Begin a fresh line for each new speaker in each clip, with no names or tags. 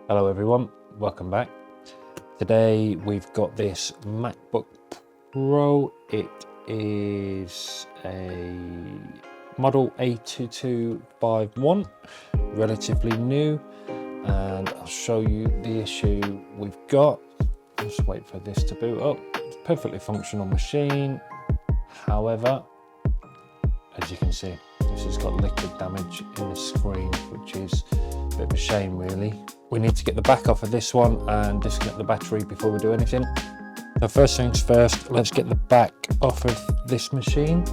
Hello everyone, welcome back. Today we've got this MacBook Pro. It is a model A2251, relatively new, and I'll show you the issue we've got. Just wait for this to boot up. It's a perfectly functional machine. However, as you can see, this has got liquid damage in the screen, which is a bit of a shame really. We need to get the back off of this one and disconnect the battery before we do anything. So first things first, let's get the back off of this machine.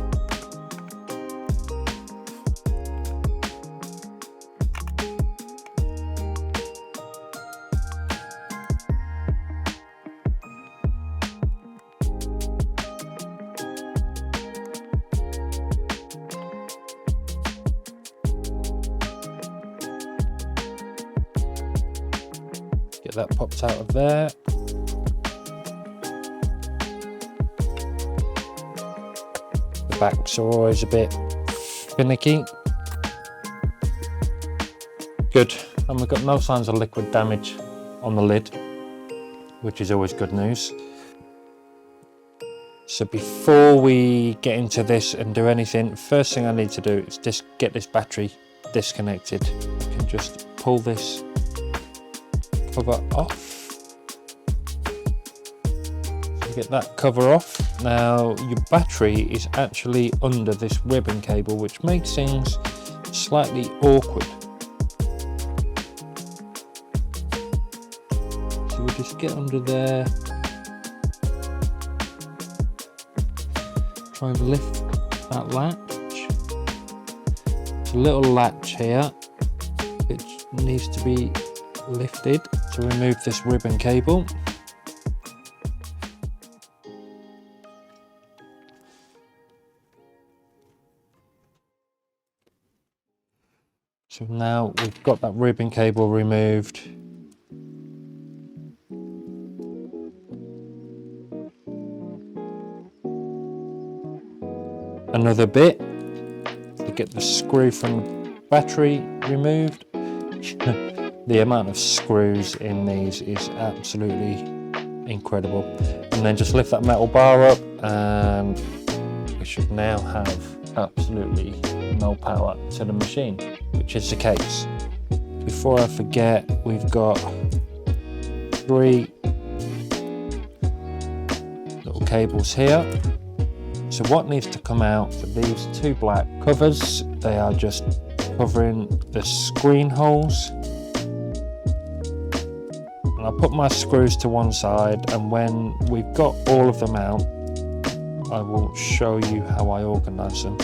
Get that popped out of there. The backs are always a bit finicky. Good, and we've got no signs of liquid damage on the lid, which is always good news. So before we get into this and do anything, first thing I need to do is just get this battery disconnected. I can just pull this cover off. So get that cover off. Now your battery is actually under this ribbon cable, which makes things slightly awkward. So we'll just get under there, try and lift that latch. There's a little latch here which needs to be lifted to remove this ribbon cable. So now we've got that ribbon cable removed. Another bit to get the screw from the battery removed. The amount of screws in these is absolutely incredible. And then just lift that metal bar up and we should now have absolutely no power to the machine, which is the case. Before I forget, we've got 3 little cables here. So what needs to come out for these 2 black covers, they are just covering the screen holes. I'll put my screws to one side, and when we've got all of them out, I will show you how I organise them.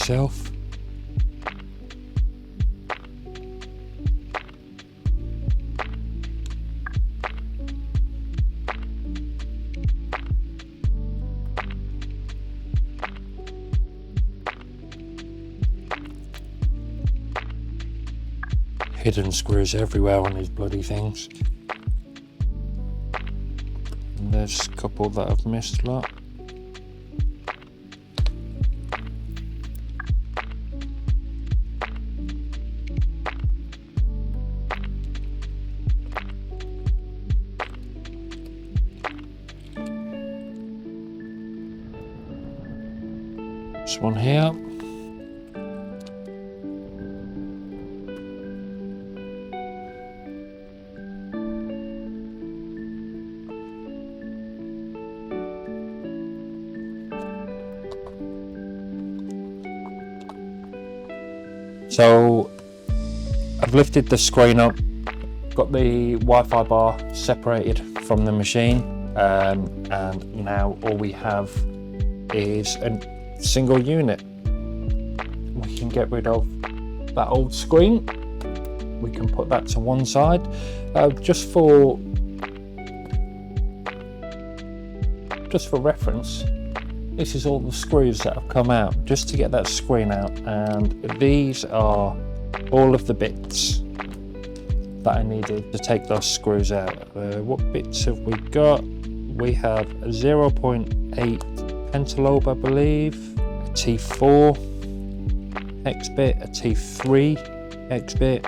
yourself. Hidden screws everywhere on these bloody things. And there's a couple that I've missed, lot. This one here. So I've lifted the screen up, got the Wi-Fi bar separated from the machine, and now all we have is a single unit. We can get rid of that old screen. We can put that to one side, just for reference. This is all the screws that have come out just to get that screen out, and these are all of the bits that I needed to take those screws out. What bits have we got? We have a 0.8 pentalobe, I believe, a T4 hex bit, a T3 hex bit,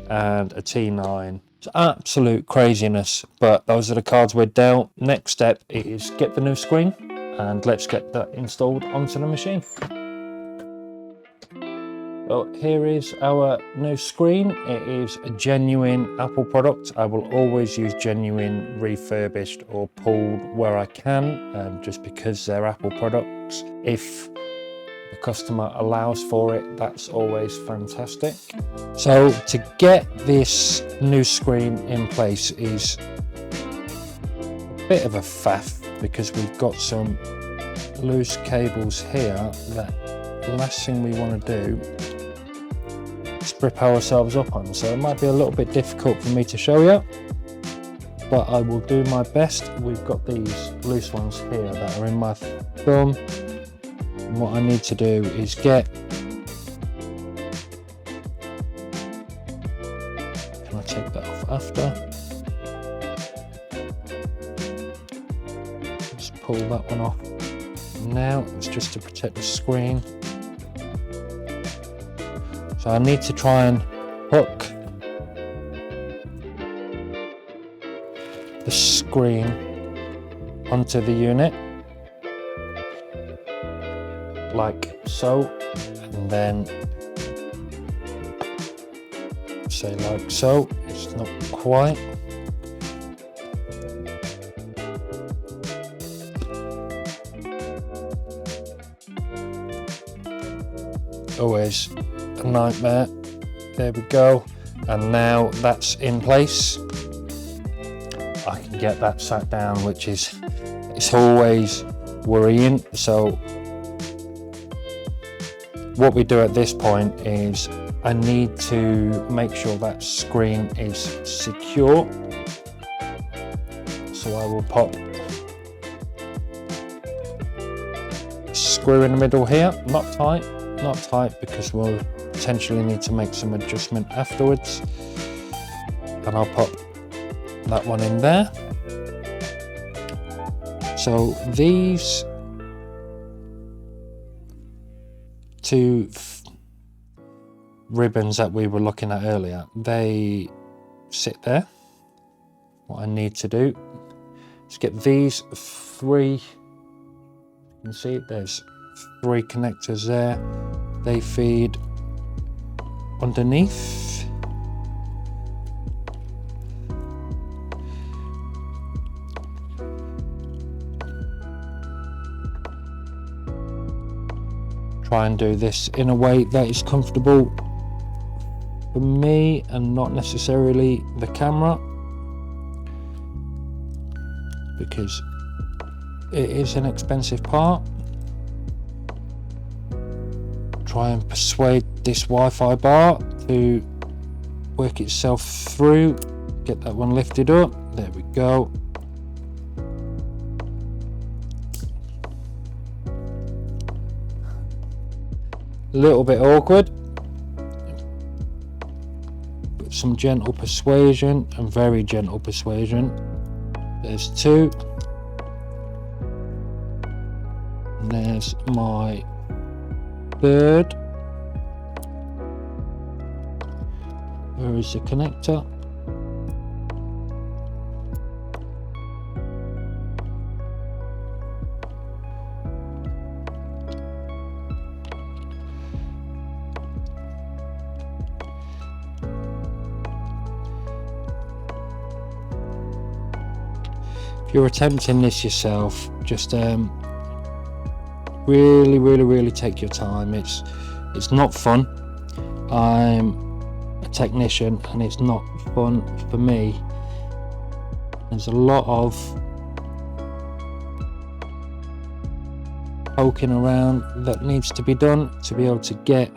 and a T9. It's absolute craziness, but those are the cards we're dealt. Next step is get the new screen, and let's get that installed onto the machine. So here is our new screen. It is a genuine Apple product. I will always use genuine, refurbished or pulled where I can, just because they're Apple products. If the customer allows for it, that's always fantastic. So to get this new screen in place is a bit of a faff, because we've got some loose cables here that the last thing we want to do is strip ourselves up on. So it might be a little bit difficult for me to show you, but I will do my best. We've got these loose ones here that are in my thumb. And what I need to do is get, can I take that off after? Pull that one off. Now it's just to protect the screen. So I need to try and hook the screen onto the unit like so, and then say like so. It's not quite. Always a nightmare. There we go, and now that's in place. I can get that sat down, which is, it's always worrying. So what we do at this point is I need to make sure that screen is secure. So I will pop a screw in the middle here, not tight because we'll potentially need to make some adjustment afterwards, and I'll pop that one in there. So these two ribbons that we were looking at earlier, they sit there. What I need to do is get these three, you can see there's 3 connectors there. They feed underneath. Try and do this in a way that is comfortable for me and not necessarily the camera, because it is an expensive part. try and persuade this Wi-Fi bar to work itself through. Get that one lifted up. There we go. A little bit awkward, but some gentle persuasion and very gentle persuasion. There's two. And there's my third. Where is the connector? If you're attempting this yourself, just really take your time. It's not fun. I'm a technician and it's not fun for me. There's a lot of poking around that needs to be done to be able to get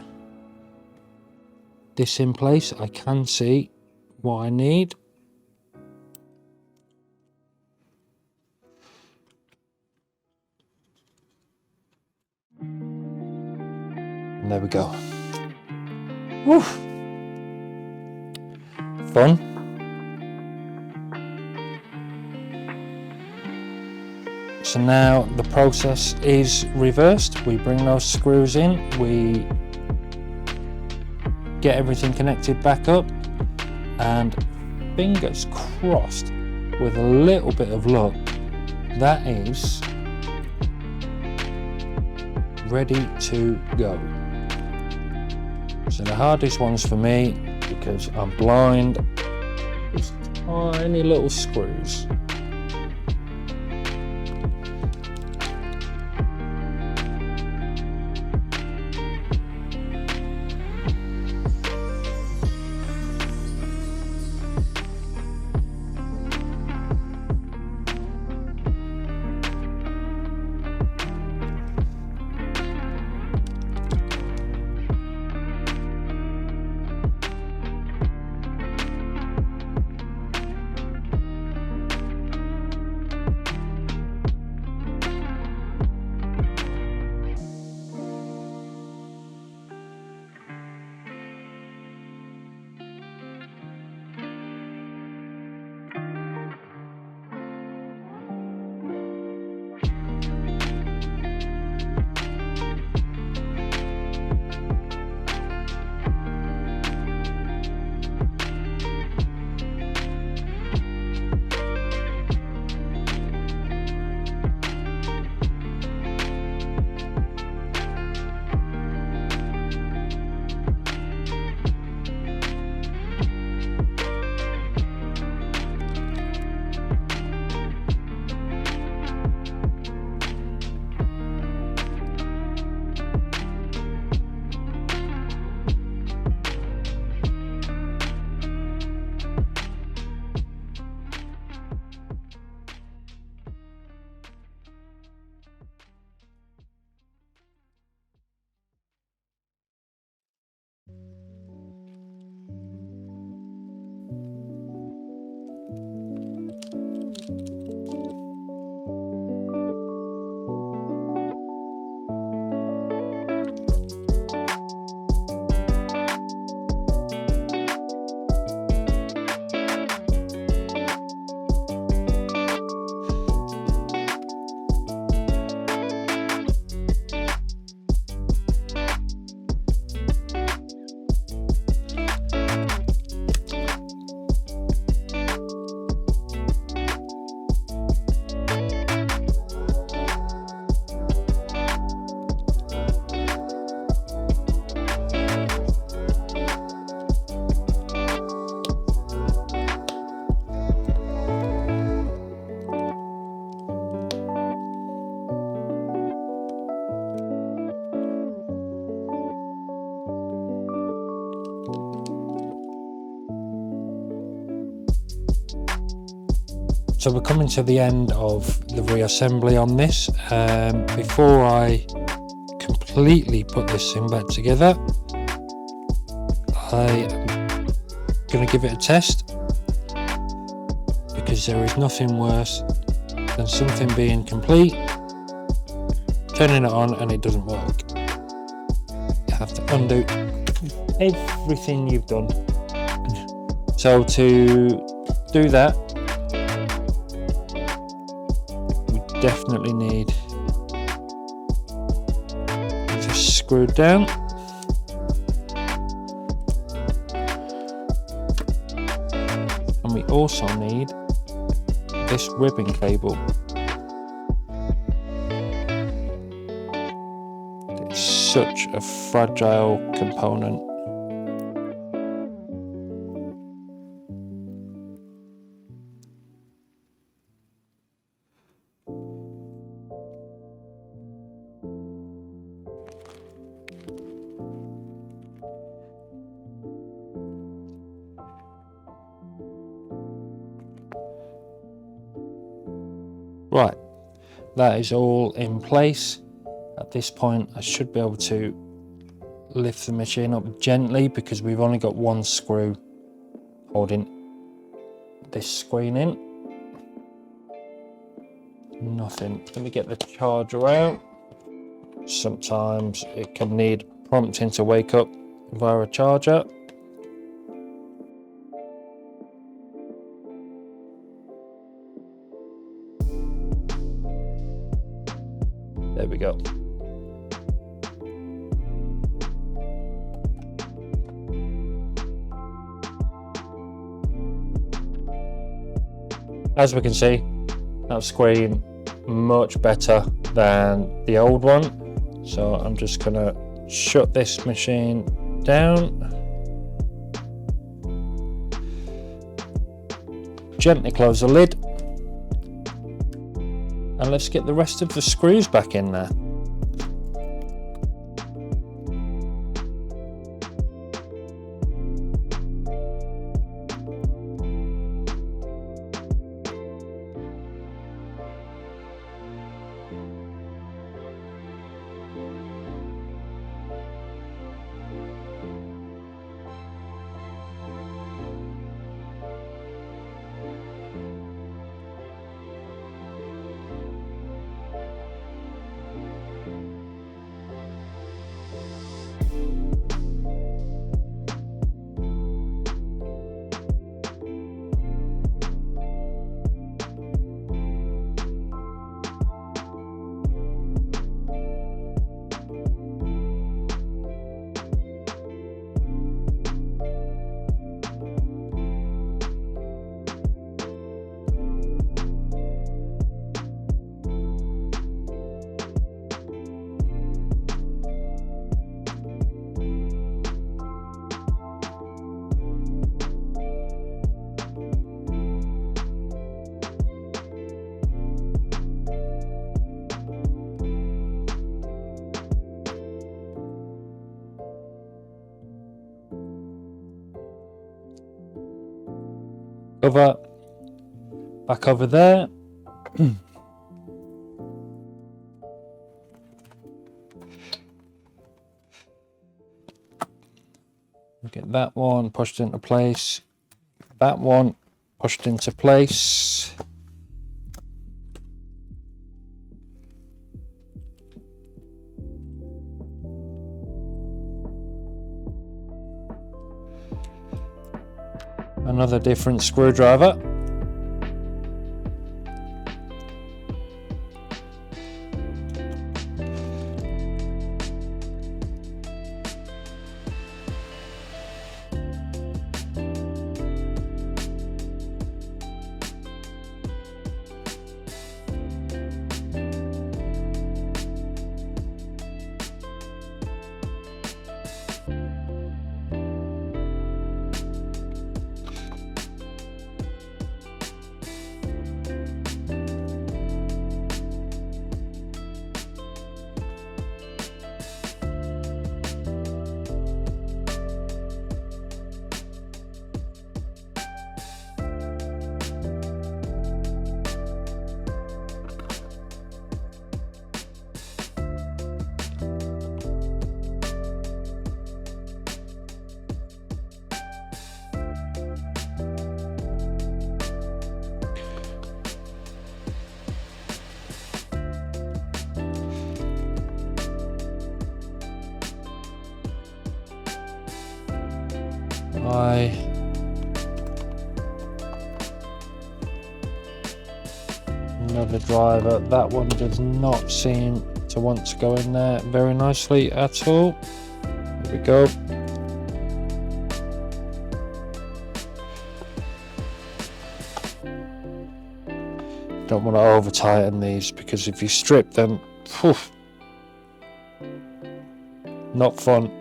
this in place. I can see what I need. And there we go. Woo. Fun. So now the process is reversed. We bring those screws in, we get everything connected back up, and fingers crossed, with a little bit of luck, that is ready to go. So the hardest ones for me, because I'm blind, is tiny little screws. So we're coming to the end of the reassembly on this. Before I completely put this thing back together, I am going to give it a test, because there is nothing worse than something being complete, turning it on and it doesn't work. You have to undo everything you've done. So to do that, we definitely need this screwed down. And we also need this ribbon cable. It's such a fragile component. Right, that is all in place. At this point, I should be able to lift the machine up gently, because we've only got one screw holding this screen in. Nothing. Let me get the charger out. Sometimes it can need prompting to wake up via a charger. There we go. As we can see, that screen much better than the old one. So I'm just gonna shut this machine down. Gently close the lid. And let's get the rest of the screws back in there. Cover back over there. Get that one pushed into place. That one pushed into place. Another different screwdriver. high. Another driver. That one does not seem to want to go in there very nicely at all. There we go. Don't want to over tighten these, because if you strip them, whew, not fun.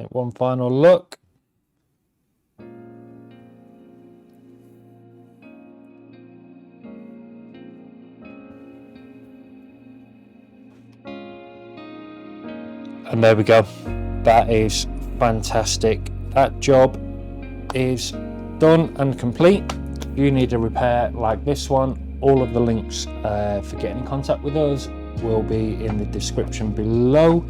One final look. And there we go. That is fantastic. That job is done and complete. If you need a repair like this one, all of the links for getting in contact with us will be in the description below.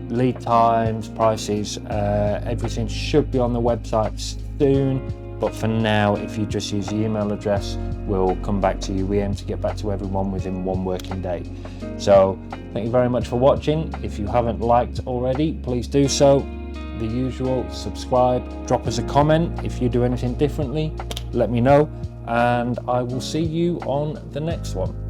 Lead times, prices, everything should be on the website soon, but for now, if you just use the email address, we'll come back to you. We aim to get back to everyone within 1 working day. So thank you very much for watching. If you haven't liked already, please do so. The usual, subscribe, drop us a comment. If you do anything differently, let me know, and I will see you on the next one.